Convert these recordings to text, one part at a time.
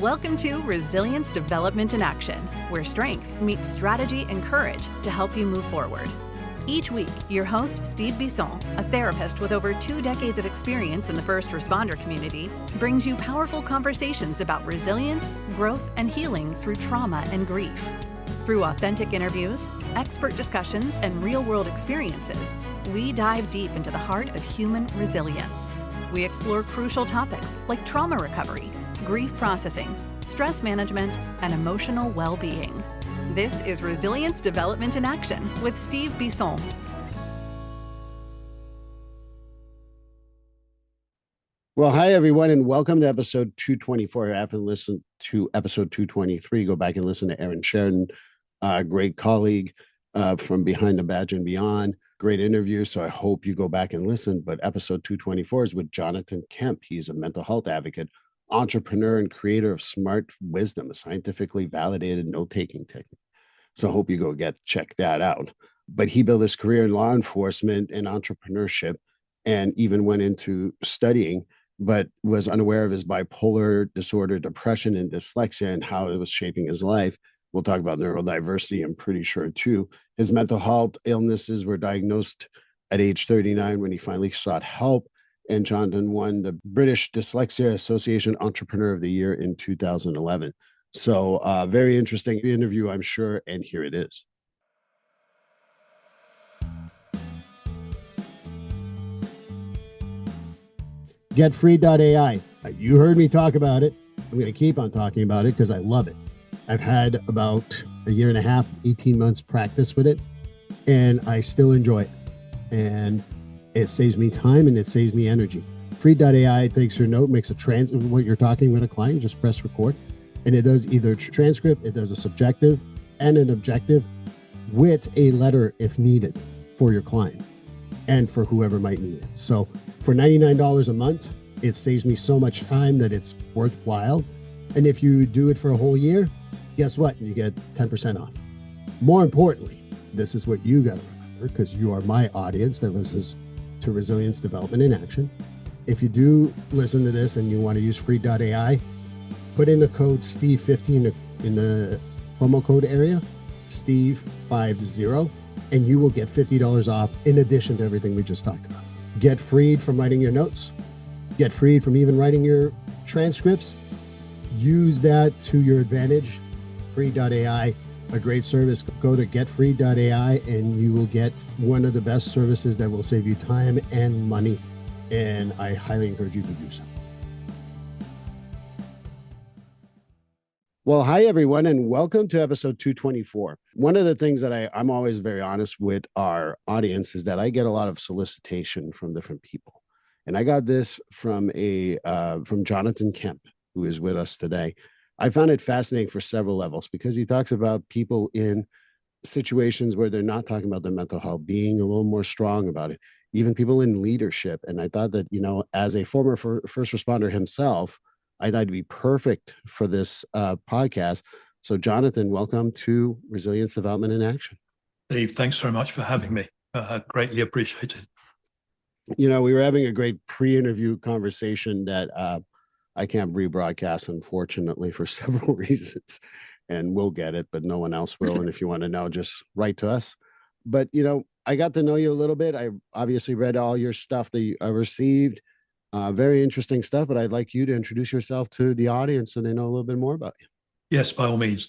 Welcome to Resilience Development in Action, where strength meets strategy and courage to help you move forward. Each week, your host, Steve Bisson, a therapist with over 2 decades of experience in the first responder community, brings you powerful conversations about resilience, growth, and healing through trauma and grief. Through authentic interviews, expert discussions, and real-world experiences, we dive deep into the heart of human resilience. We explore crucial topics like trauma recovery, grief processing, stress management, and emotional well-being. This is Resilience Development in Action with Steve Bisson. Well, hi, everyone, and welcome to episode 224. If you haven't listened to episode 223, go back and listen to Aaron Sheridan, a great colleague from Behind the Badge and Beyond. Great interview, so I hope you go back and listen. But episode 224 is with Jonathan Kemp. He's a mental health advocate, entrepreneur, and creator of Smart Wisdom, a scientifically validated note-taking technique. So I hope you go check that out. But he built his career in law enforcement and entrepreneurship, and even went into studying, but was unaware of his bipolar disorder, depression, and dyslexia, and how it was shaping his life. We'll talk about neurodiversity, I'm pretty sure, too. His mental health illnesses were diagnosed at age 39 when he finally sought help. And Jonathan won the British Dyslexia Association Entrepreneur of the Year in 2011. So very interesting interview, I'm sure, and here it is. GetFree.ai. You heard me talk about it. I'm going to keep on talking about it because I love it. I've had about a year and a half, 18 months practice with it, and I still enjoy it. And it saves me time and it saves me energy. Free.ai takes your note, makes what you're talking with a client, just press record. And it does either transcript, it does a subjective and an objective with a letter if needed for your client and for whoever might need it. So for $99 a month, it saves me so much time that it's worthwhile. And if you do it for a whole year, guess what? You get 10% off. More importantly, this is what you got to remember, because you are my audience that listens to Resilience Development in Action. If you do listen to this and you want to use free.ai, put in the code Steve50 in the promo code area, Steve50, and you will get $50 off in addition to everything we just talked about. Get freed from writing your notes. Get freed from even writing your transcripts. Use that to your advantage. Free.ai, a great service. Go to getfree.ai and you will get one of the best services that will save you time and money. And I highly encourage you to do so. Well, hi, everyone, and welcome to episode 224. One of the things that I'm always very honest with our audience is that I get a lot of solicitation from different people. And I got this from Jonathan Kemp, who is with us today. I found it fascinating for several levels because he talks about people in situations where they're not talking about their mental health, being a little more strong about it, even people in leadership. And I thought that, as a former first responder himself, I thought it'd be perfect for this podcast. So Jonathan, welcome to Resilience Development in Action. Steve, thanks very much for having me. Greatly appreciated. We were having a great pre-interview conversation that I can't rebroadcast, unfortunately, for several reasons, and we'll get it, but no one else will. And if you want to know, just write to us. But, I got to know you a little bit. I obviously read all your stuff that I received. Very interesting stuff, but I'd like you to introduce yourself to the audience so they know a little bit more about you. Yes, by all means.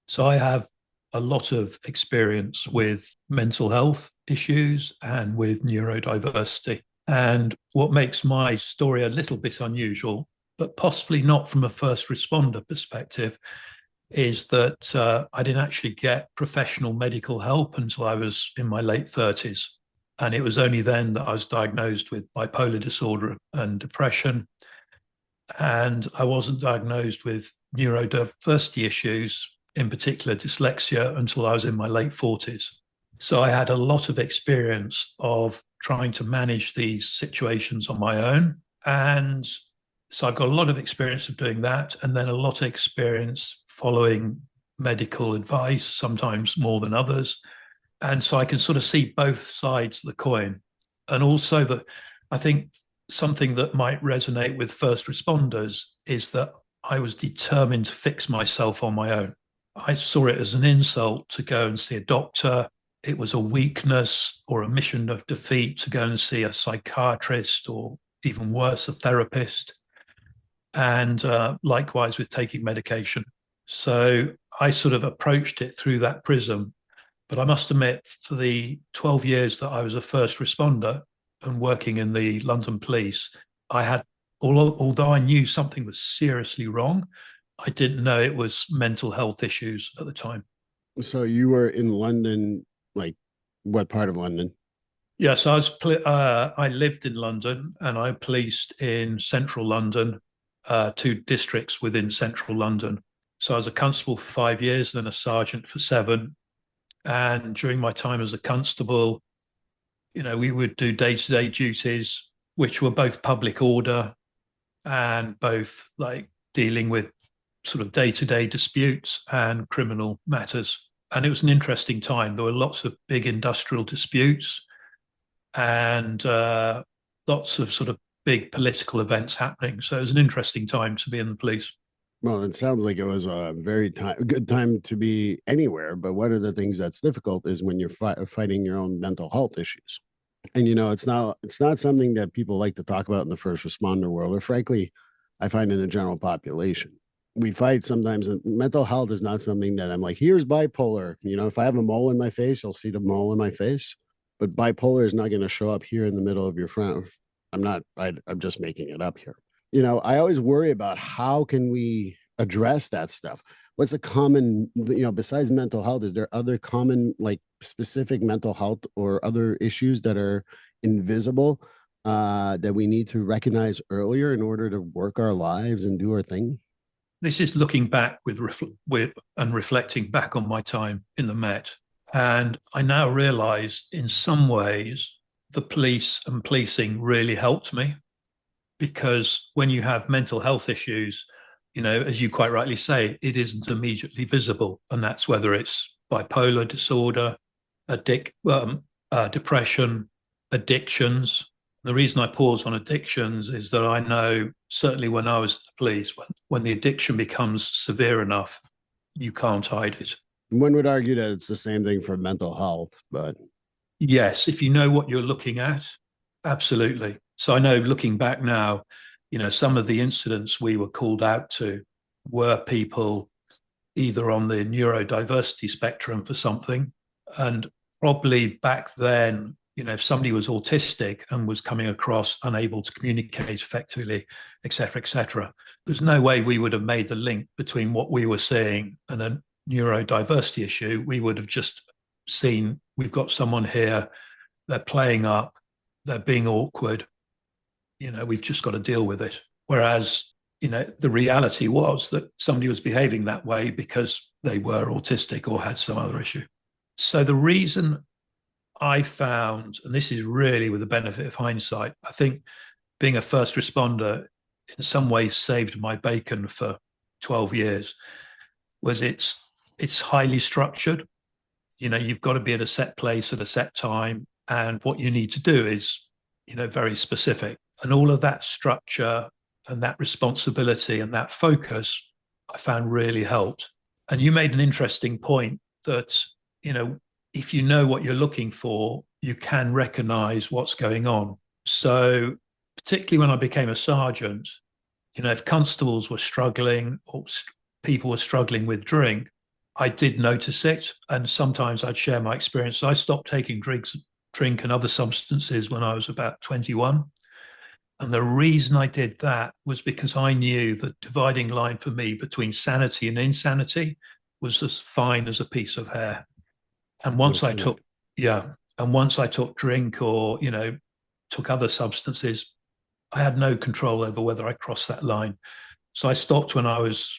So I have a lot of experience with mental health issues and with neurodiversity. And what makes my story a little bit unusual, but possibly not from a first responder perspective, is that I didn't actually get professional medical help until I was in my late 30s. And it was only then that I was diagnosed with bipolar disorder and depression. And I wasn't diagnosed with neurodiversity issues, in particular dyslexia, until I was in my late 40s. So I had a lot of experience of trying to manage these situations on my own. And so I've got a lot of experience of doing that, and then a lot of experience following medical advice, sometimes more than others. And so I can sort of see both sides of the coin. And also that I think something that might resonate with first responders is that I was determined to fix myself on my own. I saw it as an insult to go and see a doctor. It was a weakness or a mission of defeat to go and see a psychiatrist or even worse, a therapist. And likewise with taking medication. So I sort of approached it through that prism. But I must admit, for the 12 years that I was a first responder and working in the London Police, I had, although I knew something was seriously wrong, I didn't know it was mental health issues at the time. So you were in London, like what part of London? Yes, I lived in London and I policed in central London, two districts within central London. So I was a constable for 5 years, then a sergeant for 7. And during my time as a constable, we would do day-to-day duties, which were both public order and both like dealing with sort of day-to-day disputes and criminal matters. And it was an interesting time. There were lots of big industrial disputes and lots of sort of big political events happening. So it was an interesting time to be in the police. Well, it sounds like it was a good time to be anywhere. But one of the things that's difficult is when you're fighting your own mental health issues. And it's not something that people like to talk about in the first responder world, or frankly, I find in the general population. We fight sometimes, and mental health is not something that I'm like, here's bipolar. If I have a mole in my face, you'll see the mole in my face. But bipolar is not going to show up here in the middle of your front. I'm just making it up here. I always worry about how can we address that stuff. What's a common, besides mental health, is there other common, like specific mental health or other issues that are invisible that we need to recognize earlier in order to work our lives and do our thing? This is looking back with and reflecting back on my time in the Met. And I now realize in some ways the police and policing really helped me, because when you have mental health issues, as you quite rightly say, it isn't immediately visible. And that's whether it's bipolar disorder, depression, addictions. The reason I pause on addictions is that I know certainly when I was at the police, when the addiction becomes severe enough, you can't hide it. One would argue that it's the same thing for mental health, but yes, if you know what you're looking at, absolutely. So I know looking back now, some of the incidents we were called out to were people either on the neurodiversity spectrum for something, and probably back then, if somebody was autistic and was coming across unable to communicate effectively, et cetera, there's no way we would have made the link between what we were seeing and a neurodiversity issue. We would have just seen, we've got someone here, they're playing up, they're being awkward, we've just got to deal with it. Whereas, the reality was that somebody was behaving that way because they were autistic or had some other issue. So the reason I found, and this is really with the benefit of hindsight, I think being a first responder in some ways saved my bacon for 12 years, was it's highly structured. You've got to be at a set place at a set time, and what you need to do is, very specific. And all of that structure and that responsibility and that focus, I found really helped. And you made an interesting point that, if you know what you're looking for, you can recognize what's going on. So particularly when I became a sergeant, if constables were struggling or people were struggling with drink, I did notice it. And sometimes I'd share my experience. So I stopped taking drink and other substances when I was about 21. And the reason I did that was because I knew the dividing line for me between sanity and insanity was as fine as a piece of hair. And once I took drink or, took other substances, I had no control over whether I crossed that line. So I stopped when I was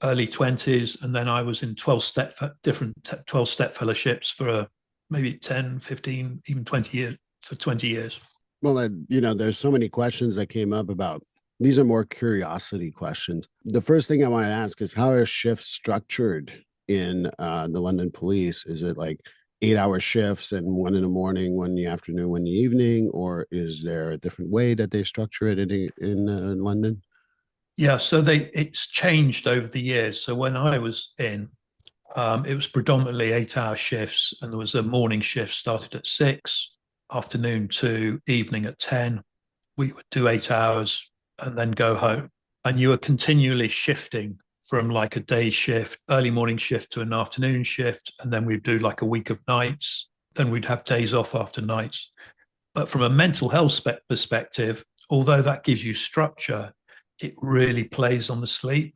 early 20s, and then I was in 12-step fellowships for maybe 10, 15, even 20 years, for 20 years. Well, there's so many questions that came up about, these are more curiosity questions. The first thing I want to ask is, how are shifts structured in the London Police? Is it like 8-hour shifts and one in the morning, one in the afternoon, one in the evening, or is there a different way that they structure it in London? Yeah, so it's changed over the years. So when I was in, it was predominantly 8-hour shifts, and there was a morning shift started at 6, afternoon to evening at 10. We would do 8 hours and then go home. And you were continually shifting from like a day shift, early morning shift to an afternoon shift. And then we'd do like a week of nights. Then we'd have days off after nights. But from a mental health perspective, although that gives you structure, it really plays on the sleep.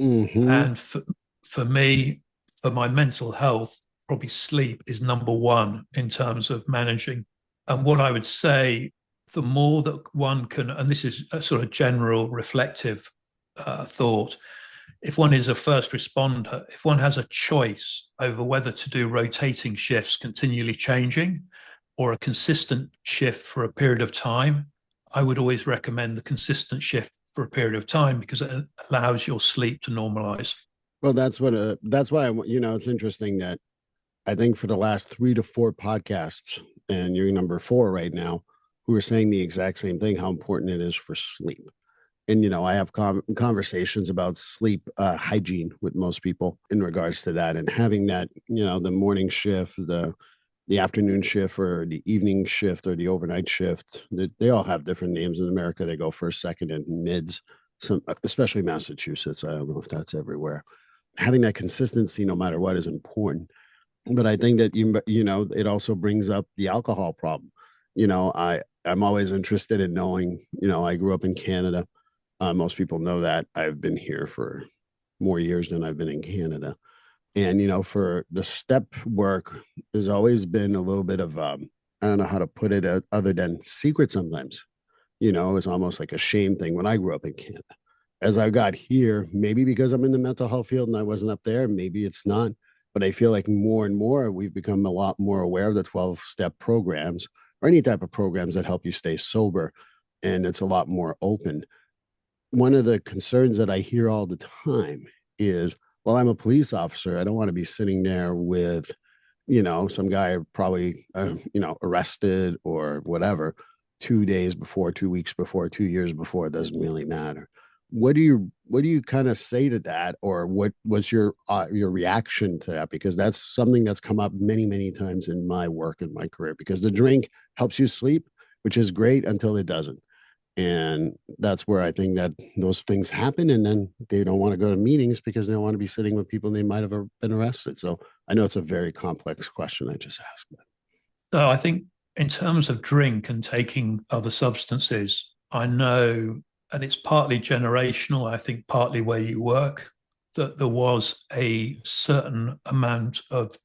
Mm-hmm. And for me, for my mental health, probably sleep is number one in terms of managing. And what I would say, the more that one can, and this is a sort of general reflective thought, if one is a first responder, if one has a choice over whether to do rotating shifts, continually changing, or a consistent shift for a period of time, I would always recommend the consistent shift for a period of time because it allows your sleep to normalize. Well, that's what I want. It's interesting that I think for the last 3 to 4 podcasts, and you're number 4 right now, who are saying the exact same thing, how important it is for sleep. And I have conversations about sleep hygiene with most people in regards to that, and having that, the morning shift, the afternoon shift, or the evening shift, or the overnight shift. They all have different names in America. They go first, second, and mids. Some, especially Massachusetts. I don't know if that's everywhere. Having that consistency, no matter what, is important. But I think that it also brings up the alcohol problem. I'm always interested in knowing. I grew up in Canada. Most people know that I've been here for more years than I've been in Canada. And for the step work, there's always been a little bit of I don't know how to put it other than secret sometimes. It's almost like a shame thing when I grew up in Canada. As I got here, maybe because I'm in the mental health field and I wasn't up there, maybe it's not. But I feel like more and more we've become a lot more aware of the 12-step programs or any type of programs that help you stay sober. And it's a lot more open. One of the concerns that I hear all the time is, well, I'm a police officer. I don't want to be sitting there with, some guy probably, arrested or whatever 2 days before, 2 weeks before, 2 years before. It doesn't really matter. What do you kind of say to that, or what's your reaction to that? Because that's something that's come up many, many times in my work and my career. Because the drink helps you sleep, which is great until it doesn't. And that's where I think that those things happen. And then they don't want to go to meetings because they don't want to be sitting with people they might have been arrested. So I know it's a very complex question I just asked. But So I think in terms of drink and taking other substances, I know, and it's partly generational, I think partly where you work, that there was a certain amount of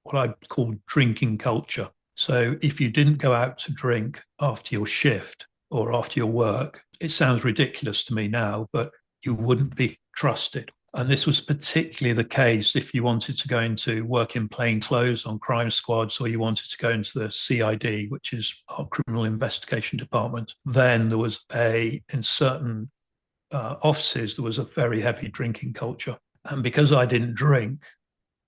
what I call drinking culture. So if you didn't go out to drink after your shift or after your work, it sounds ridiculous to me now, but you wouldn't be trusted. And this was particularly the case if you wanted to go into work in plain clothes on crime squads, or you wanted to go into the CID, which is our criminal investigation department. Then there was in certain offices, there was a very heavy drinking culture. And because I didn't drink,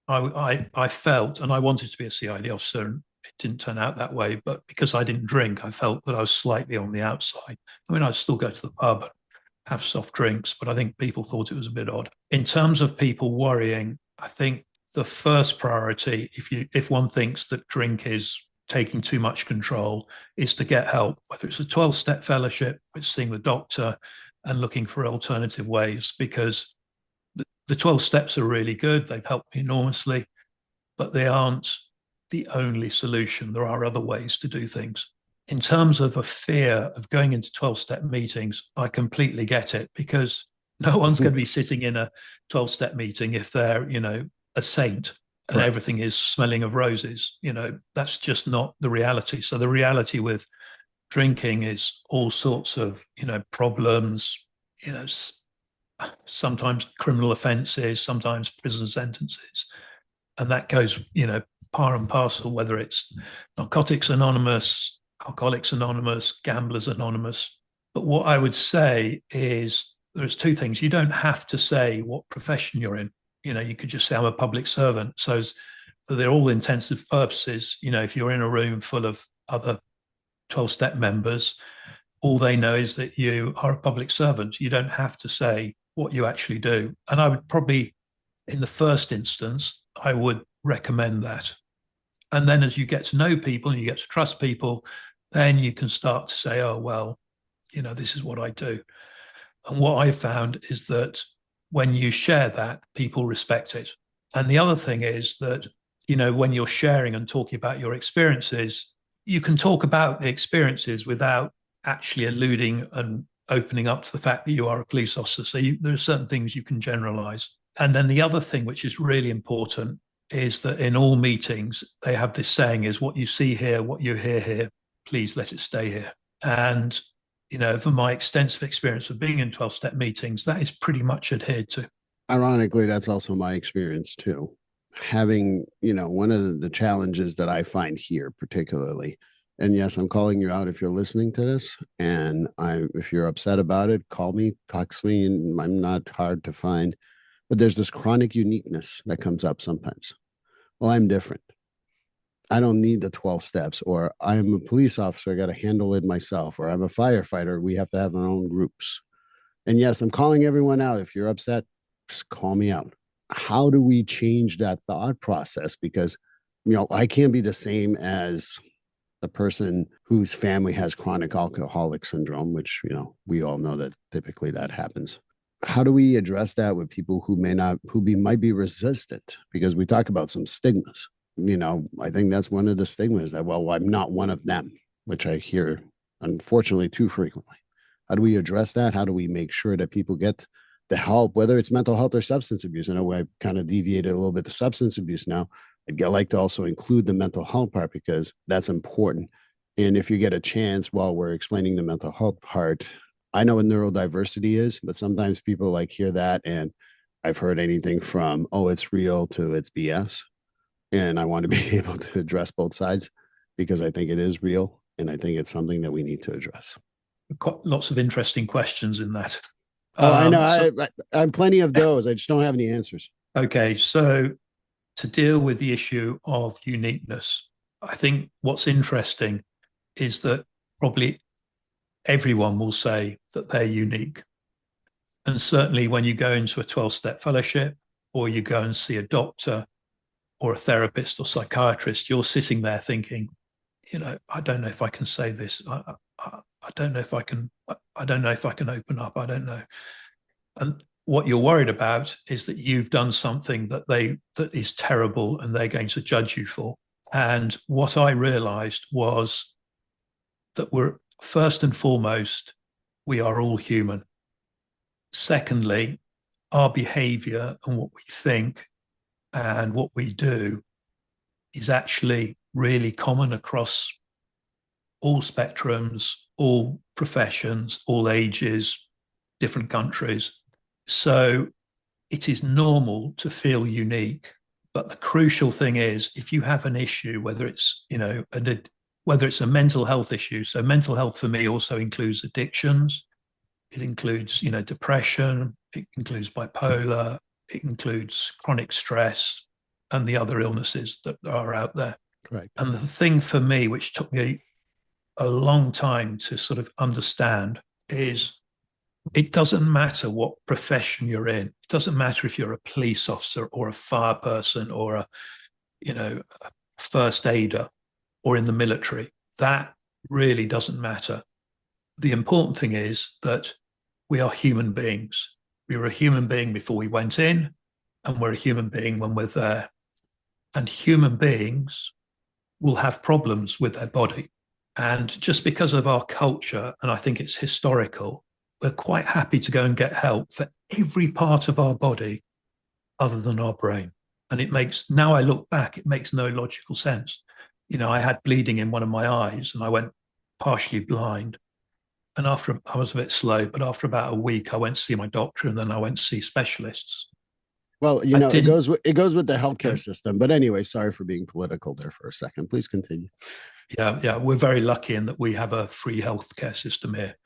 I felt, and I wanted to be a CID officer, and it didn't turn out that way, but because I didn't drink, I felt that I was slightly on the outside. I mean, I'd still go to the pub, have soft drinks, but I think people thought it was a bit odd. In terms of people worrying, I think the first priority, if one thinks that drink is taking too much control, is to get help, whether it's a 12-step fellowship, it's seeing the doctor and looking for alternative ways, because the 12 steps are really good. They've helped me enormously, but they aren't the only solution. There are other ways to do things. In terms of a fear of going into 12-step meetings, I completely get it, because no one's going to be sitting in a 12-step meeting if they're, a saint and Correct. everything is smelling of roses. That's just not the reality. So the reality with drinking is all sorts of, problems, sometimes criminal offences, sometimes prison sentences. And that goes, par and parcel, whether it's Narcotics Anonymous, Alcoholics Anonymous, Gamblers Anonymous. But what I would say is there's two things. You don't have to say what profession you're in. You could just say I'm a public servant. So for their all intensive purposes, if you're in a room full of other 12-step members, all they know is that you are a public servant. You don't have to say what you actually do. And I would probably, in the first instance, I would recommend that. And then as you get to know people and you get to trust people, then you can start to say, oh, well, this is what I do. And what I found is that when you share that, people respect it. And the other thing is that, when you're sharing and talking about your experiences, you can talk about the experiences without actually alluding and opening up to the fact that you are a police officer. So there are certain things you can generalize. And then the other thing, which is really important, is that in all meetings, they have this saying is, what you see here, what you hear here, please let it stay here. And, from my extensive experience of being in 12-step meetings, that is pretty much adhered to. Ironically, that's also my experience too. Having, one of the challenges that I find here particularly, and yes, I'm calling you out if you're listening to this, and if you're upset about it, call me, text me, and I'm not hard to find. But there's this chronic uniqueness that comes up sometimes. Well, I'm different. I don't need the 12 steps, or I'm a police officer, I got to handle it myself, or I'm a firefighter, we have to have our own groups. And yes, I'm calling everyone out. If you're upset, just call me out. How do we change that thought process? Because, I can't be the same as the person whose family has chronic alcoholic syndrome, which, we all know that typically that happens. How do we address that with people who might be resistant? Because we talk about some stigmas. I think that's one of the stigmas that, well, I'm not one of them, which I hear, unfortunately, too frequently. How do we address that? How do we make sure that people get the help, whether it's mental health or substance abuse? I know I kind of deviated a little bit to substance abuse now. I'd like to also include the mental health part because that's important. And if you get a chance while we're explaining the mental health part, I know what neurodiversity is, but sometimes people hear that, and I've heard anything from, oh, it's real to it's BS. And I want to be able to address both sides because I think it is real. And I think it's something that we need to address. Got lots of interesting questions in that. Oh, I know. I have plenty of those. I just don't have any answers. Okay. So to deal with the issue of uniqueness, I think what's interesting is that probably everyone will say that they're unique. And certainly when you go into a 12-step fellowship or you go and see a doctor or a therapist or psychiatrist, you're sitting there thinking, I don't know if I can say this. I don't know if I can open up. I don't know. And what you're worried about is that you've done something that is terrible and they're going to judge you for. And what I realized was that we're first and foremost, we are all human. Secondly, our behavior and what we think and what we do is actually really common across all spectrums, all professions, all ages, different countries. So it is normal to feel unique. But the crucial thing is, if you have an issue, whether it's, whether it's a mental health issue, so mental health for me also includes addictions, it includes, depression, it includes bipolar, it includes chronic stress and the other illnesses that are out there. Correct. And the thing for me, which took me a long time to sort of understand, is it doesn't matter what profession you're in. It doesn't matter if you're a police officer or a fire person or a first aider or in the military. That really doesn't matter. The important thing is that we are human beings. We were a human being before we went in, and we're a human being when we're there. And human beings will have problems with their body. And just because of our culture, and I think it's historical, we're quite happy to go and get help for every part of our body other than our brain. And now I look back, it makes no logical sense. I had bleeding in one of my eyes and I went partially blind. And I was a bit slow, but after about a week, I went to see my doctor and then I went to see specialists. Well, it goes with the healthcare system. But anyway, sorry for being political there for a second. Please continue. Yeah. We're very lucky in that we have a free healthcare system here.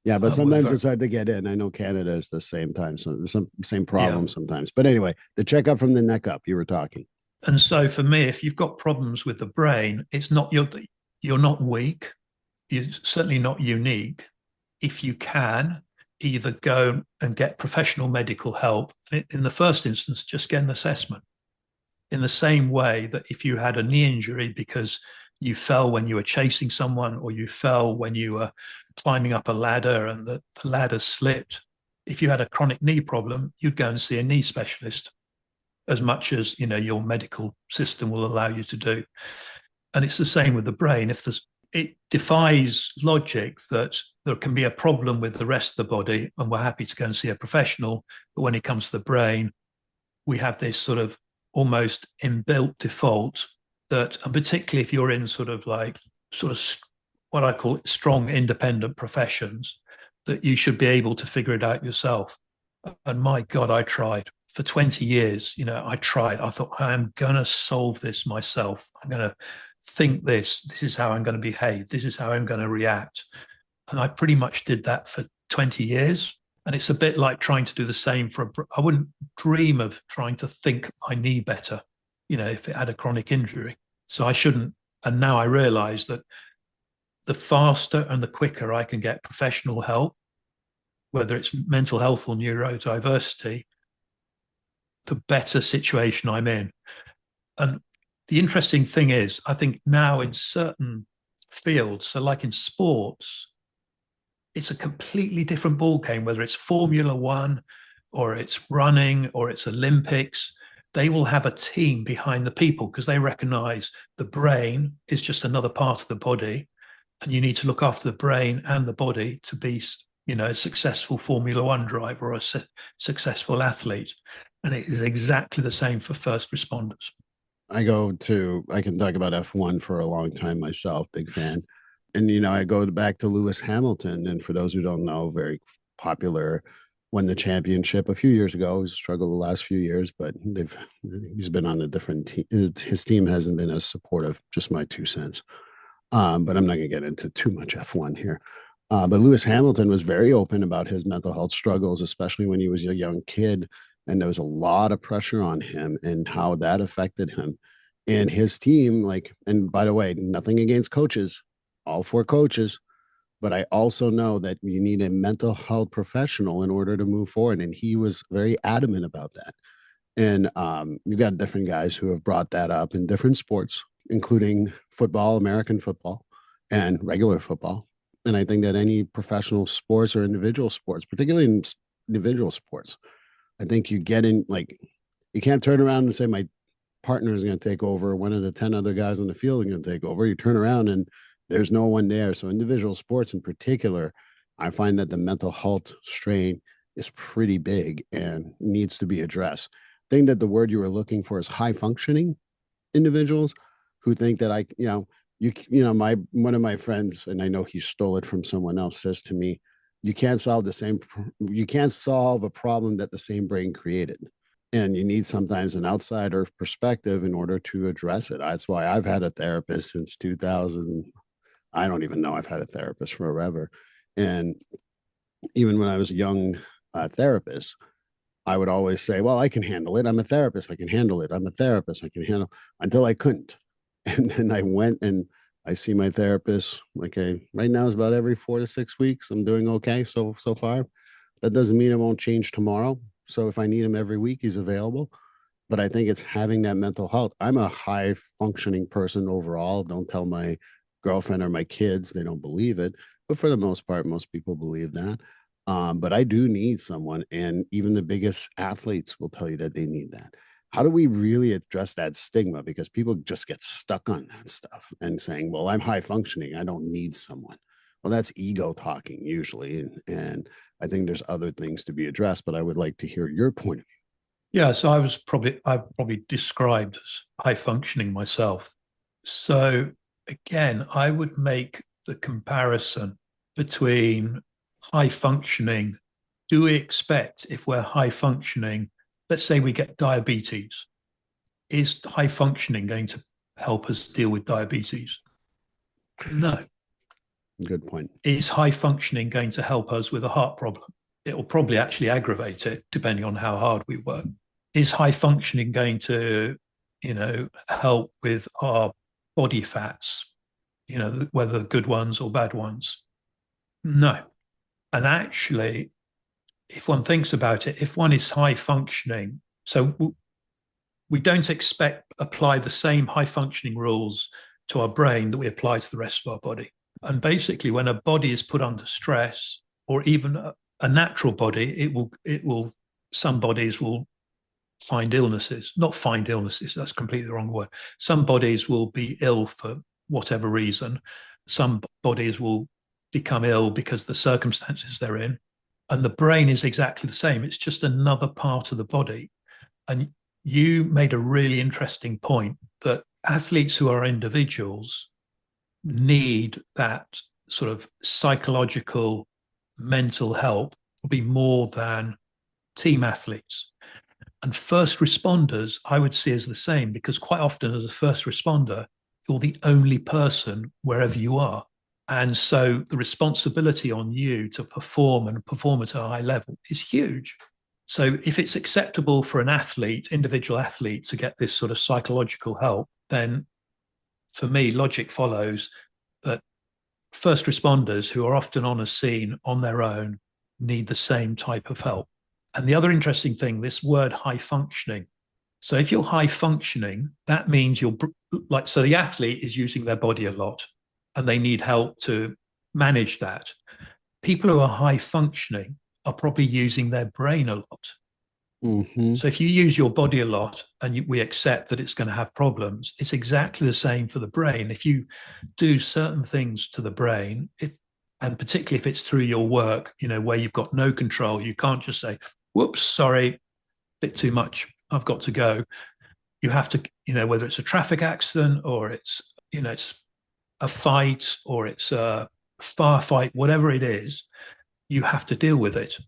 Yeah, but sometimes it's hard to get in. I know Canada is the same time. So there's some same problem sometimes. But anyway, the checkup from the neck up, you were talking. And so for me, if you've got problems with the brain, it's not you're not weak. You're certainly not unique. if you can, either go and get professional medical help. In the first instance, just get an assessment. In the same way that if you had a knee injury because you fell when you were chasing someone, or you fell when you were climbing up a ladder and the ladder slipped, if you had a chronic knee problem, you'd go and see a knee specialist, as much as your medical system will allow you to do. And it's the same with the brain. It defies logic that there can be a problem with the rest of the body and we're happy to go and see a professional, but when it comes to the brain, we have this sort of almost inbuilt default that, and particularly if you're in sort of what I call strong independent professions, that you should be able to figure it out yourself. And my God, I tried for 20 years. I tried. I thought, I am going to solve this myself. I'm going to think this. This is how I'm going to behave. This is how I'm going to react. And I pretty much did that for 20 years. And it's a bit like trying to do the same I wouldn't dream of trying to think my knee better, if it had a chronic injury. So I shouldn't. And now I realize that the faster and the quicker I can get professional help, whether it's mental health or neurodiversity, the better situation I'm in. And the interesting thing is, I think now in certain fields, so like in sports, it's a completely different ballgame, whether it's Formula One or it's running or it's Olympics. They will have a team behind the people because they recognize the brain is just another part of the body. And you need to look after the brain and the body to be, a successful Formula One driver or a successful athlete. And it is exactly the same for first responders. I can talk about F1 for a long time myself, big fan. And, I go back to Lewis Hamilton. And for those who don't know, very popular, won the championship a few years ago. He's struggled the last few years, but he's been on a different team. His team hasn't been as supportive, just my 2 cents. But I'm not going to get into too much F1 here. But Lewis Hamilton was very open about his mental health struggles, especially when he was a young kid. And there was a lot of pressure on him and how that affected him and his team. And by the way, nothing against coaches, all for coaches. But I also know that you need a mental health professional in order to move forward. And he was very adamant about that. And you've got different guys who have brought that up in different sports, including football, American football, and regular football. And I think that any professional sports or individual sports, particularly in individual sports, I think you get in, you can't turn around and say, my partner is going to take over. One of the 10 other guys on the field are going to take over. You turn around and there's no one there. So individual sports in particular, I find that the mental health strain is pretty big and needs to be addressed. I think that the word you were looking for is high functioning individuals who think that one of my friends, and I know he stole it from someone else, says to me, you can't solve a problem that the same brain created. And you need sometimes an outsider perspective in order to address it. That's why I've had a therapist since 2000. I don't even know. I've had a therapist forever. And even when I was a young therapist, I would always say, well, I can handle it. I'm a therapist. I can handle it. I'm a therapist. I can handle, until I couldn't. And then I went and I see my therapist. Right now is about every 4 to 6 weeks. I'm doing okay so far. That doesn't mean it won't change tomorrow. So if I need him every week, he's available. But I think it's having that mental health. I'm a high functioning person overall. Don't tell my girlfriend or my kids, they don't believe it. But for the most part, most people believe that. But I do need someone. And even the biggest athletes will tell you that they need that. How do we really address that stigma? Because people just get stuck on that stuff and saying, well, I'm high functioning, I don't need someone. Well, that's ego talking usually. And I think there's other things to be addressed, but I would like to hear your point of view. Yeah, so I've probably described as high functioning myself. So again, I would make the comparison between high functioning. Do we expect, if we're high functioning, let's say we get diabetes, is high functioning going to help us deal with diabetes? No. Good point. Is high functioning going to help us with a heart problem? It will probably actually aggravate it, depending on how hard we work. Is high functioning going to, help with our body fats, whether good ones or bad ones? No. And actually, if one thinks about it, if one is high functioning, so we don't apply the same high functioning rules to our brain that we apply to the rest of our body. And basically, when a body is put under stress, or even a natural body, some bodies will not find illnesses, that's completely the wrong word. Some bodies will be ill for whatever reason. Some bodies will become ill because of the circumstances they're in. And the brain is exactly the same. It's just another part of the body. And you made a really interesting point that athletes who are individuals need that sort of psychological, mental help will be more than team athletes. And first responders, I would see as the same, because quite often as a first responder, you're the only person wherever you are. And so the responsibility on you to perform and perform at a high level is huge. So if it's acceptable for an athlete, individual athlete, to get this sort of psychological help, then for me, logic follows that first responders who are often on a scene on their own need the same type of help. And the other interesting thing, this word high functioning. So if you're high functioning, that means so the athlete is using their body a lot and they need help to manage that. People who are high functioning are probably using their brain a lot. Mm-hmm. So if you use your body a lot and we accept that it's going to have problems, it's exactly the same for the brain. If you do certain things to the brain, and particularly if it's through your work, where you've got no control, you can't just say, whoops, sorry, bit too much, I've got to go. You have to, whether it's a traffic accident or it's a fight or it's a firefight, whatever it is, you have to deal with it.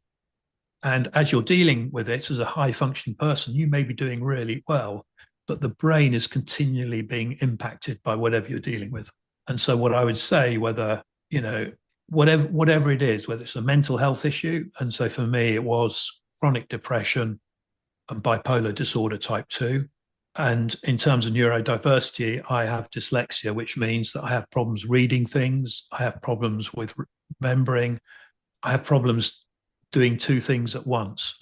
And as you're dealing with it as a high functioning person, you may be doing really well, but the brain is continually being impacted by whatever you're dealing with. And so what I would say, whether, whatever it is, whether it's a mental health issue, and so for me, it was chronic depression and bipolar disorder type 2. And in terms of neurodiversity, I have dyslexia, which means that I have problems reading things. I have problems with remembering. I have problems doing two things at once.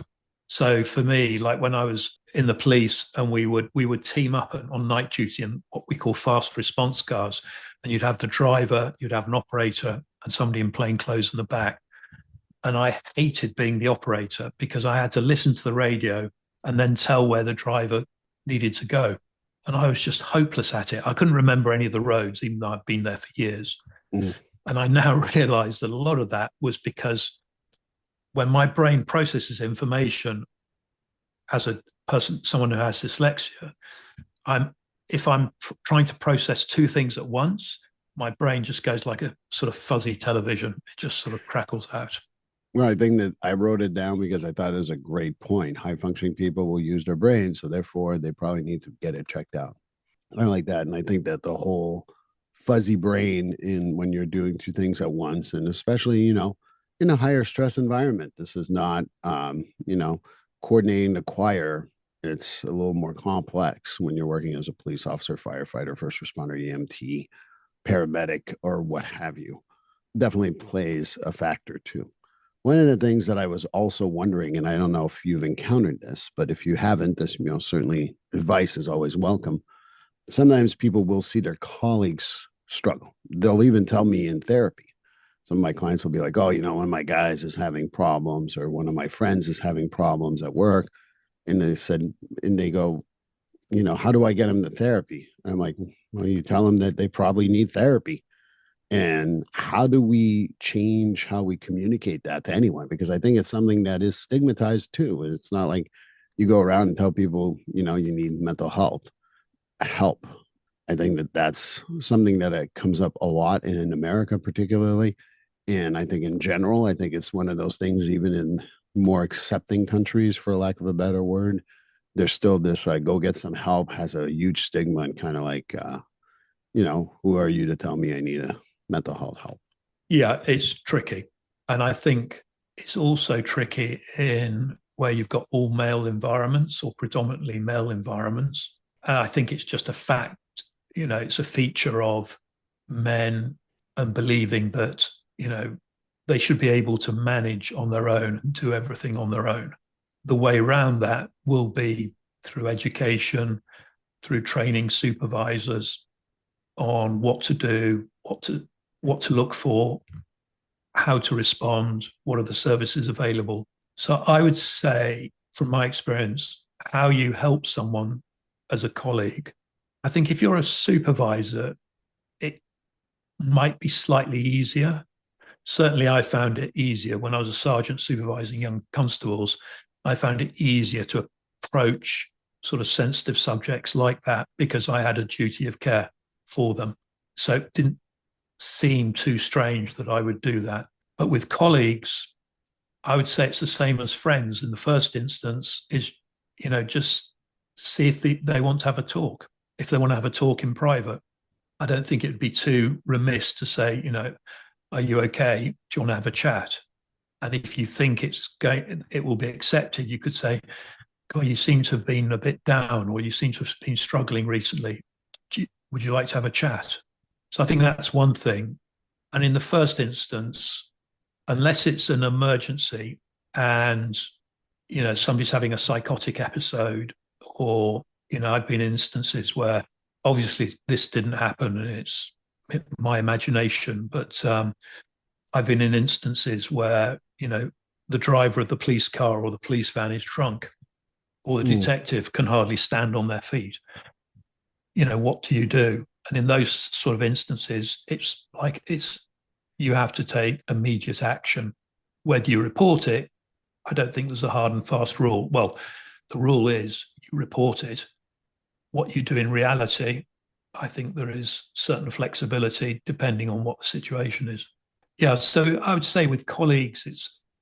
So for me, like when I was in the police and we would team up on night duty in what we call fast response cars, and you'd have the driver, you'd have an operator and somebody in plain clothes in the back. And I hated being the operator because I had to listen to the radio and then tell where the driver needed to go. And I was just hopeless at it. I couldn't remember any of the roads, even though I'd been there for years. Mm. And I now realize that a lot of that was because when my brain processes information as a person, someone who has dyslexia, if I'm trying to process two things at once, my brain just goes like a sort of fuzzy television. It just sort of crackles out. Well, I think that I wrote it down because I thought it was a great point. High functioning people will use their brain, so therefore they probably need to get it checked out. I like that. And I think that the whole fuzzy brain when you're doing two things at once, and especially, in a higher stress environment, this is not, coordinating the choir. It's a little more complex when you're working as a police officer, firefighter, first responder, EMT, paramedic, or what have you. Definitely plays a factor too. One of the things that I was also wondering, and I don't know if you've encountered this, but if you haven't, this, certainly advice is always welcome. Sometimes people will see their colleagues struggle. They'll even tell me in therapy. Some of my clients will be like, oh, one of my guys is having problems, or one of my friends is having problems at work. And they go, how do I get them to therapy? And I'm like, well, you tell them that they probably need therapy. And how do we change how we communicate that to anyone? Because I think it's something that is stigmatized too. It's not like you go around and tell people, you need mental health help. I think that that's something that comes up a lot in America, particularly. And I think in general, I think it's one of those things, even in more accepting countries, for lack of a better word, there's still this go get some help has a huge stigma, and kind of like, who are you to tell me I need a mental health help? Yeah, it's tricky. And I think it's also tricky in where you've got all male environments or predominantly male environments. And I think it's just a fact, it's a feature of men and believing that, they should be able to manage on their own and do everything on their own. The way around that will be through education, through training supervisors on what to do, what to look for, how to respond, what are the services available. So I would say, from my experience, how you help someone as a colleague. I think if you're a supervisor, it might be slightly easier. Certainly, I found it easier when I was a sergeant supervising young constables. I found it easier to approach sort of sensitive subjects like that because I had a duty of care for them. So it didn't seem too strange that I would do that. But with colleagues, I would say it's the same as friends. In the first instance, is, just see if they want to have a talk. If they want to have a talk in private, I don't think it'd be too remiss to say, are you okay? Do you want to have a chat? And if you think it will be accepted, you could say, God, you seem to have been a bit down, or you seem to have been struggling recently. Would you like to have a chat? So I think that's one thing. And in the first instance, unless it's an emergency and, somebody's having a psychotic episode, or, I've been in instances where obviously this didn't happen and it's my imagination, but I've been in instances where, the driver of the police car or the police van is drunk, or the detective can hardly stand on their feet. What do you do? And in those sort of instances, you have to take immediate action. Whether you report it, I don't think there's a hard and fast rule. Well, the rule is you report it. What you do in reality, I think there is certain flexibility depending on what the situation is. Yeah, so I would say with colleagues,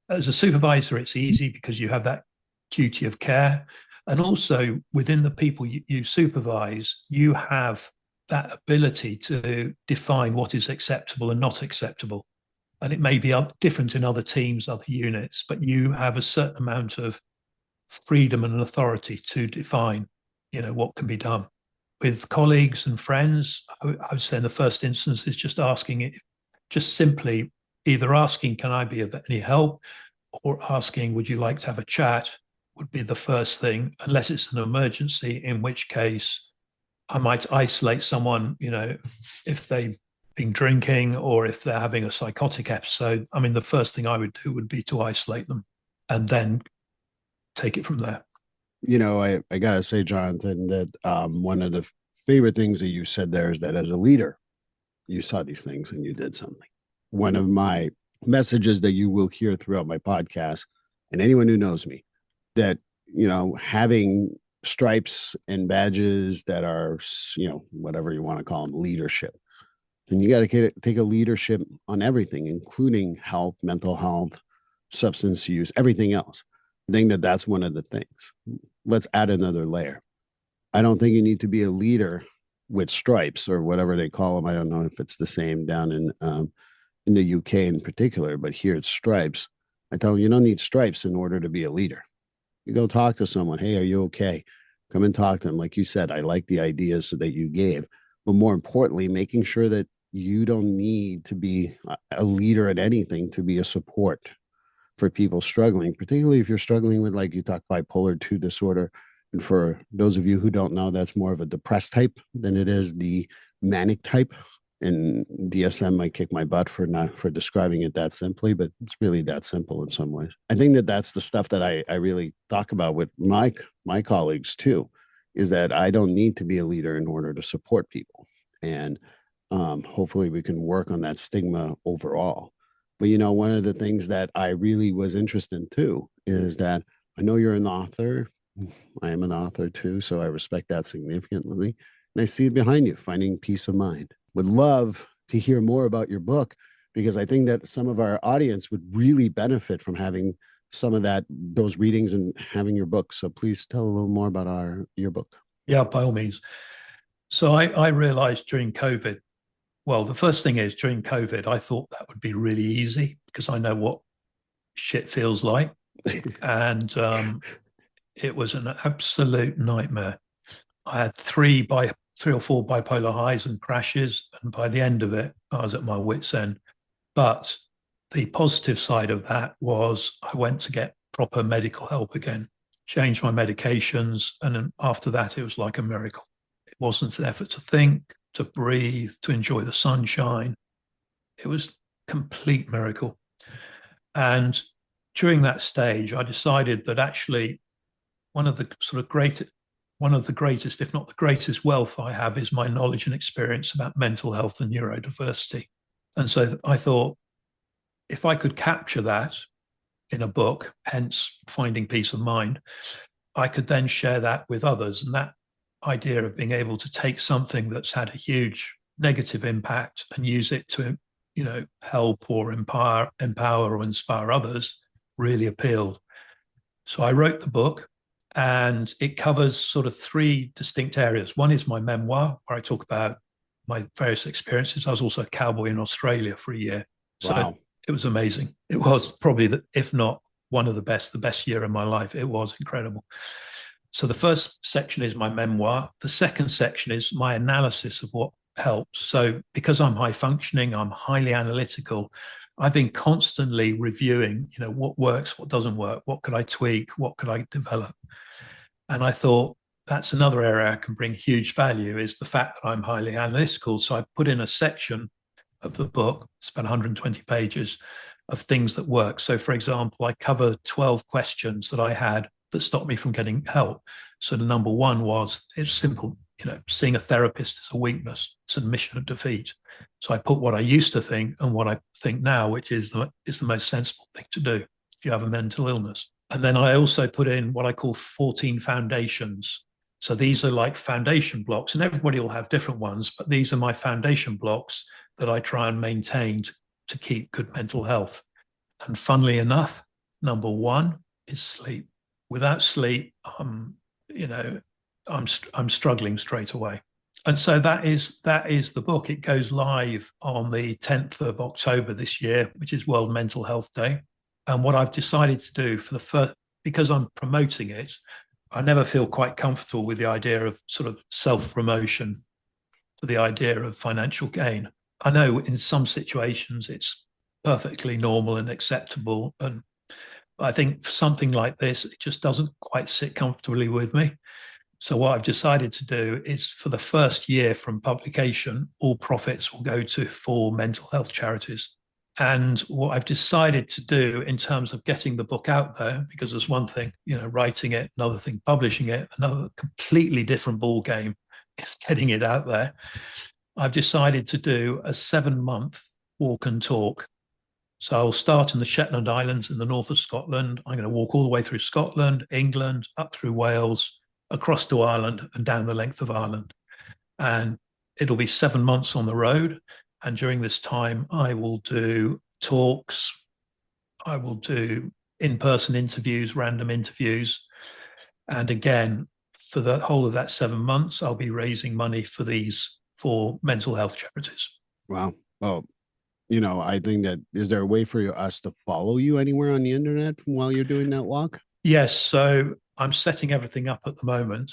as a supervisor, it's easy because you have that duty of care. And also within the people you supervise, you have that ability to define what is acceptable and not acceptable. And it may be different in other teams, other units, but you have a certain amount of freedom and authority to define, what can be done. With colleagues and friends, I would say in the first instance is just simply either asking, can I be of any help? Or asking, would you like to have a chat? Would be the first thing, unless it's an emergency, in which case I might isolate someone, if they've been drinking or if they're having a psychotic episode. I mean, the first thing I would do would be to isolate them and then take it from there. I gotta say, Jonathan, that one of the favorite things that you said there is that as a leader, you saw these things and you did something. One of my messages that you will hear throughout my podcast, and anyone who knows me, that, having stripes and badges that are, whatever you want to call them, leadership. And you got to take a leadership on everything, including health, mental health, substance use, everything else. I think that's one of the things. Let's add another layer. I don't think you need to be a leader with stripes or whatever they call them. I don't know if it's the same down in the UK in particular, but here it's stripes. I tell them you don't need stripes in order to be a leader. You go talk to someone. Hey, are you okay? Come and talk to them. Like you said, I like the ideas that you gave, but more importantly, making sure that you don't need to be a leader at anything to be a support for people struggling, particularly if you're struggling with, like you talk, bipolar 2 disorder. And for those of you who don't know, that's more of a depressed type than it is the manic type. And DSM might kick my butt for describing it that simply, but it's really that simple in some ways. I think that's the stuff that I really talk about with my colleagues too, is that I don't need to be a leader in order to support people. And hopefully we can work on that stigma overall. But, one of the things that I really was interested in too is that I know you're an author. I am an author too, so I respect that significantly. And I see it behind you, finding peace of mind. Would love to hear more about your book, because I think that some of our audience would really benefit from having some of those readings and having your book. So please tell a little more about your book. Yeah, by all means. So I realized during COVID, well, the first thing is during COVID, I thought that would be really easy because I know what shit feels like. And it was an absolute nightmare. I had three or four bipolar highs and crashes. And by the end of it, I was at my wit's end. But the positive side of that was I went to get proper medical help again, changed my medications. And then after that, it was like a miracle. It wasn't an effort to think, to breathe, to enjoy the sunshine. It was a complete miracle. And during that stage, I decided that actually one of the greatest, if not the greatest wealth I have is my knowledge and experience about mental health and neurodiversity. And so I thought, if I could capture that in a book, hence Finding Peace of Mind, I could then share that with others. And that idea of being able to take something that's had a huge negative impact and use it to, help or empower or inspire others really appealed. So I wrote the book, and it covers sort of three distinct areas. One is my memoir, where I talk about my various experiences. I was also a cowboy in Australia for a year. So Wow. it was amazing. It was probably, if not one of the best year of my life. It was incredible. So the first section is my memoir. The second section is my analysis of what helps. So because I'm high functioning, I'm highly analytical, I've been constantly reviewing, what works, what doesn't work, what could I tweak, what could I develop? And I thought that's another area I can bring huge value, is the fact that I'm highly analytical. So I put in a section of the book, it's about 120 pages, of things that work. So for example, I cover 12 questions that I had that stopped me from getting help. So the number one was, it's simple, seeing a therapist is a weakness. It's an admission of defeat. So I put what I used to think and what I think now, which is the most sensible thing to do if you have a mental illness. And then I also put in what I call 14 foundations. So these are like foundation blocks, and everybody will have different ones, but these are my foundation blocks that I try and maintain to keep good mental health. And funnily enough, number one is sleep. Without sleep, I'm struggling straight away. And so that is the book. It goes live on the 10th of October this year, which is World Mental Health Day. And what I've decided to do because I'm promoting it, I never feel quite comfortable with the idea of sort of self-promotion, to the idea of financial gain. I know in some situations it's perfectly normal and acceptable. And I think for something like this, it just doesn't quite sit comfortably with me. So what I've decided to do is, for the first year from publication, all profits will go to 4 mental health charities. And what I've decided to do in terms of getting the book out there, because there's one thing, writing it, another thing, publishing it, another completely different ball game is getting it out there. I've decided to do a 7-month walk and talk. So I'll start in the Shetland Islands in the north of Scotland. I'm going to walk all the way through Scotland, England, up through Wales, across to Ireland, and down the length of Ireland. And it'll be 7 months on the road. And during this time, I will do talks. I will do in-person interviews, random interviews. And again, for the whole of that 7 months, I'll be raising money for these 4 mental health charities. Wow. Well, I think that, is there a way for us to follow you anywhere on the internet while you're doing that walk? Yes. So I'm setting everything up at the moment.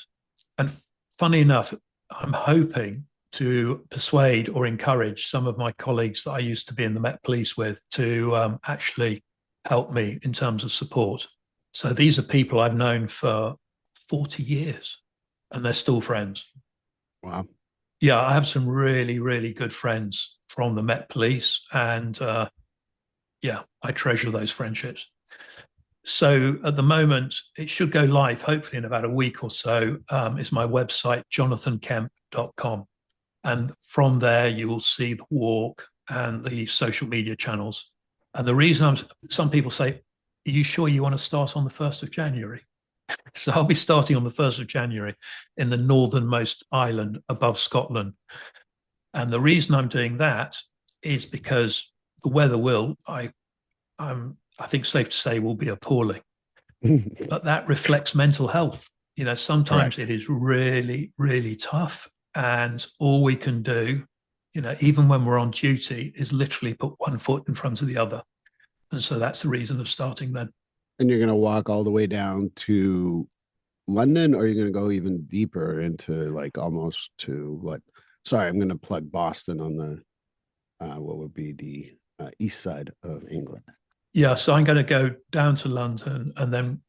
And funny enough, I'm hoping to persuade or encourage some of my colleagues that I used to be in the Met Police with to actually help me in terms of support. So these are people I've known for 40 years and they're still friends. Wow. Yeah, I have some really, really good friends from the Met Police, and I treasure those friendships. So at the moment, it should go live, hopefully in about a week or so. Is my website, jonathankemp.com. And from there, you will see the walk and the social media channels. And the reason some people say, are you sure you want to start on the 1st of January? So I'll be starting on the 1st of January in the northernmost island above Scotland. And the reason I'm doing that is because the weather will, I think safe to say, will be appalling. But that reflects mental health. Sometimes Correct. It is really, really tough. And all we can do, even when we're on duty, is literally put one foot in front of the other. And so that's the reason of starting then. And you're going to walk all the way down to London, or you're going to go even deeper into like almost to what? Sorry, I'm going to plug Boston on the, what would be the east side of England. Yeah, so I'm going to go down to London, and then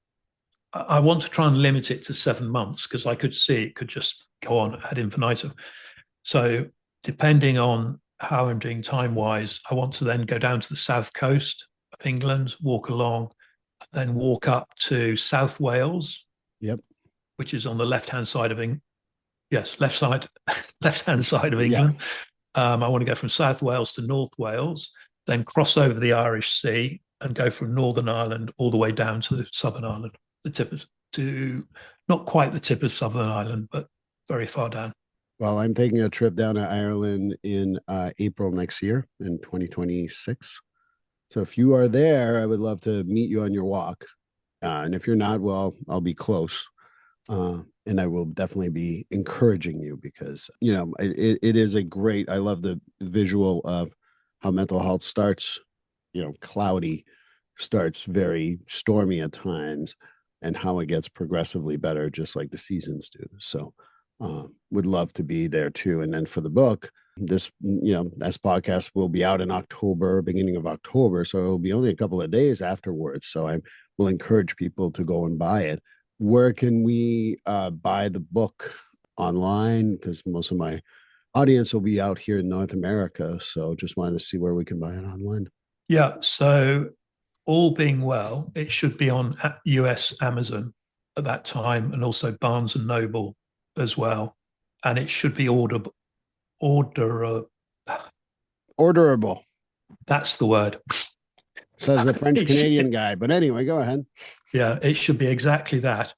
I want to try and limit it to 7 months because I could see it could just go on ad infinitum. So depending on how I'm doing time-wise, I want to then go down to the south coast of England, walk along, then walk up to South Wales. Yep. Which is on the left-hand side of England. Yes, left-hand side of England. Yeah. I want to go from South Wales to North Wales, then cross over the Irish Sea and go from Northern Ireland all the way down to Southern Ireland, not quite the tip of Southern Ireland, but very far down. Well, I'm taking a trip down to Ireland in April next year, in 2026. So if you are there, I would love to meet you on your walk. And if you're not, well, I'll be close. And I will definitely be encouraging you because, it is I love the visual of how mental health starts, cloudy, starts very stormy at times, and how it gets progressively better, just like the seasons do. So would love to be there too. And then for the book, this podcast will be out in October, beginning of October. So it'll be only a couple of days afterwards. So I will encourage people to go and buy it. Where can we buy the book? Online? Because most of my audience will be out here in North America. So just wanted to see where we can buy it online. Yeah. So all being well, it should be on US Amazon at that time, and also Barnes and Noble as well. And it should be orderable. That's the word. Says the French Canadian guy. But anyway, go ahead. Yeah, it should be exactly that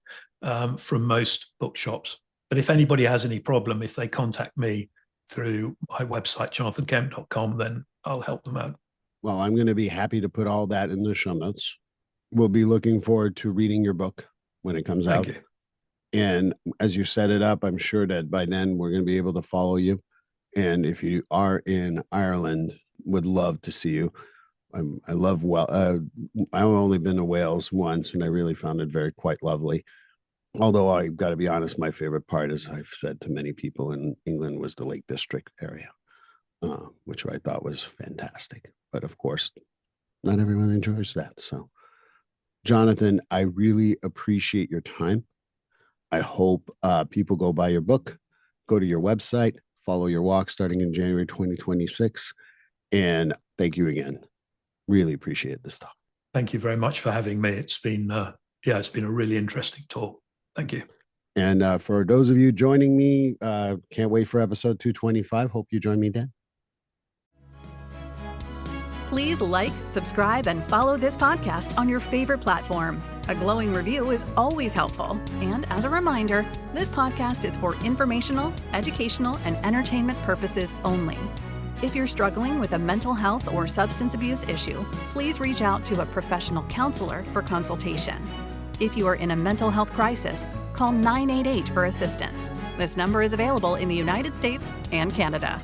from most bookshops. But if anybody has any problem, if they contact me through my website, jonathankemp.com, then I'll help them out. Well, I'm going to be happy to put all that in the show notes. We'll be looking forward to reading your book when it comes out. Thank you. And as you set it up, I'm sure that by then we're going to be able to follow you. And if you are in Ireland, would love to see you. I've only been to Wales once, and I really found it quite lovely. Although I've got to be honest, my favorite part, as I've said to many people in England, was the Lake District area, which I thought was fantastic. But of course, not everyone enjoys that. So, Jonathan, I really appreciate your time. I hope people go buy your book, go to your website, follow your walk starting in January 2026. And thank you again. Really appreciate this talk. Thank you very much for having me. It's been a really interesting talk. Thank you. And for those of you joining me, can't wait for episode 225. Hope you join me then. Please like, subscribe, and follow this podcast on your favorite platform. A glowing review is always helpful. And as a reminder, this podcast is for informational, educational, and entertainment purposes only. If you're struggling with a mental health or substance abuse issue, please reach out to a professional counselor for consultation. If you are in a mental health crisis, call 988 for assistance. This number is available in the United States and Canada.